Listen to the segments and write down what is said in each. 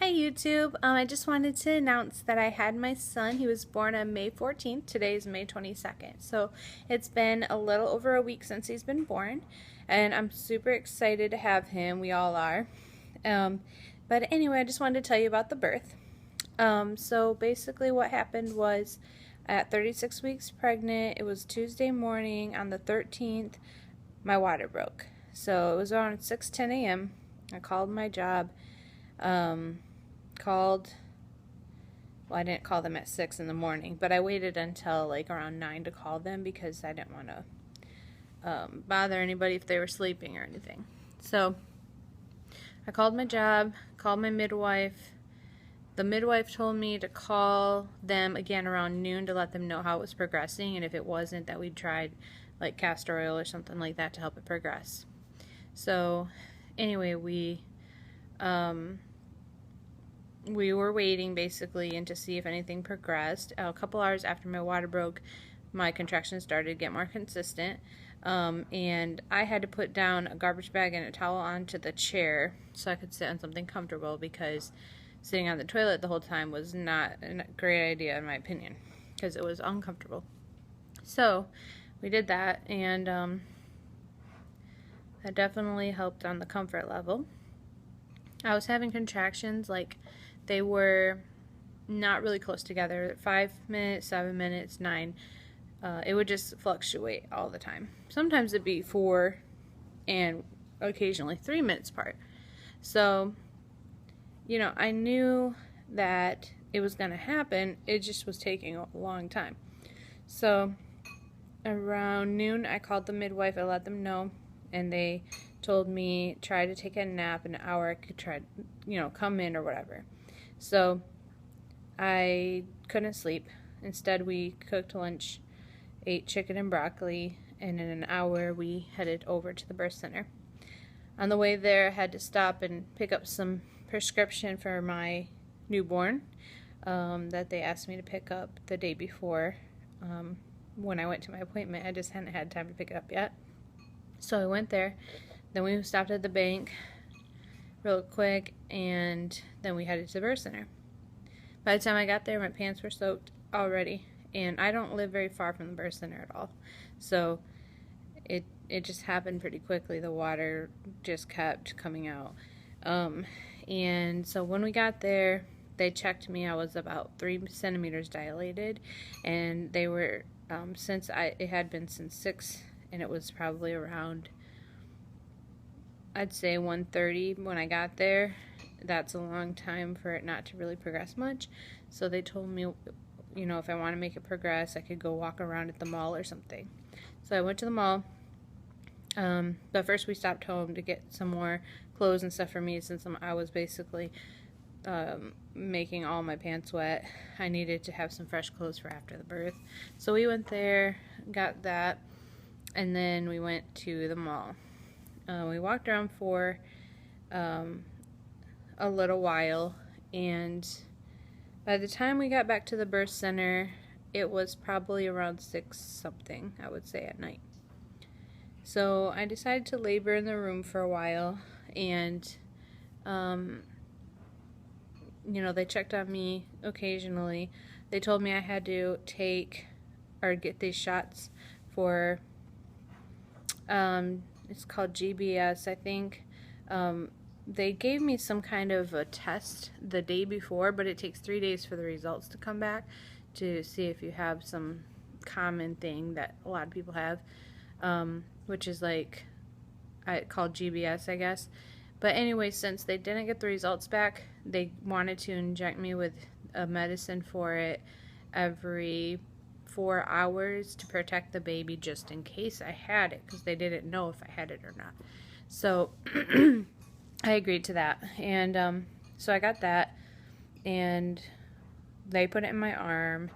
Hi YouTube. I just wanted to announce that I had my son. He was born on May 14th. Today is May 22nd. So it's been a little over a week since he's been born, and I'm super excited to have him. We all are. But anyway, I just wanted to tell you about the birth. So basically what happened was at 36 weeks pregnant, it was Tuesday morning on the 13th, my water broke. So it was around 6:10 a.m. I called my job. Well, I didn't call them at 6 in the morning, but I waited until like around 9 to call them because I didn't want to bother anybody if they were sleeping or anything. So I called my job, called my midwife. The midwife told me to call them again around noon to let them know how it was progressing, and if it wasn't, that we'd tried like castor oil or something like that to help it progress. So anyway, we were waiting basically and to see if anything progressed. A couple hours after my water broke, my contractions started to get more consistent, and I had to put down a garbage bag and a towel onto the chair so I could sit on something comfortable, because sitting on the toilet the whole time was not a great idea in my opinion, because it was uncomfortable. So we did that, and that definitely helped on the comfort level. I was having contractions, like they were not really close together. 5 minutes, 7 minutes, 9. It would just fluctuate all the time. Sometimes it'd be 4 and occasionally 3 minutes apart. So, you know, I knew that it was going to happen. It just was taking a long time. So around noon, I called the midwife. I let them know, and they told me try to take a nap an hour. I could try, come in or whatever. So I couldn't sleep. Instead, we cooked lunch, ate chicken and broccoli, and in an hour we headed over to the birth center. On the way there, I had to stop and pick up some prescription for my newborn that they asked me to pick up the day before. When I went to my appointment, I just hadn't had time to pick it up yet. So I went there. Then we stopped at the bank real quick, and then we headed to the birth center. By the time I got there, my pants were soaked already, and I don't live very far from the birth center at all. So it just happened pretty quickly. The water just kept coming out. And so when we got there, they checked me. I was about 3 centimeters dilated, and they were, it had been since 6, and it was probably around, I'd say 1:30 when I got there. That's a long time for it not to really progress much. So they told me, if I want to make it progress, I could go walk around at the mall or something. So I went to the mall. But first we stopped home to get some more clothes and stuff for me, since I was basically making all my pants wet. I needed to have some fresh clothes for after the birth. So we went there, got that, and then we went to the mall. We walked around for a little while, and by the time we got back to the birth center, it was probably around 6 something, I would say, at night. So I decided to labor in the room for a while, and they checked on me occasionally. They told me I had to take or get these shots for it's called GBS, I think. They gave me some kind of a test the day before, but it takes 3 days for the results to come back to see if you have some common thing that a lot of people have, which is called GBS, I guess. But anyway, since they didn't get the results back, they wanted to inject me with a medicine for it every 4 hours to protect the baby, just in case I had it, because they didn't know if I had it or not. So I agreed to that, and so I got that, and they put it in my arm.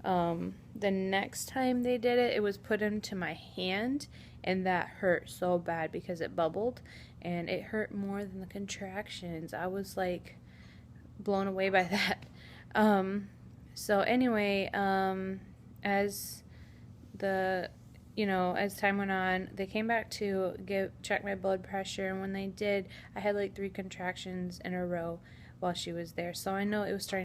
The next time they did it, it was put into my hand, and that hurt so bad because it bubbled, and it hurt more than the contractions. I was like blown away by that. So anyway, as time went on, they came back to check my blood pressure, and when they did, I had like 3 contractions in a row, while she was there. So I know it was starting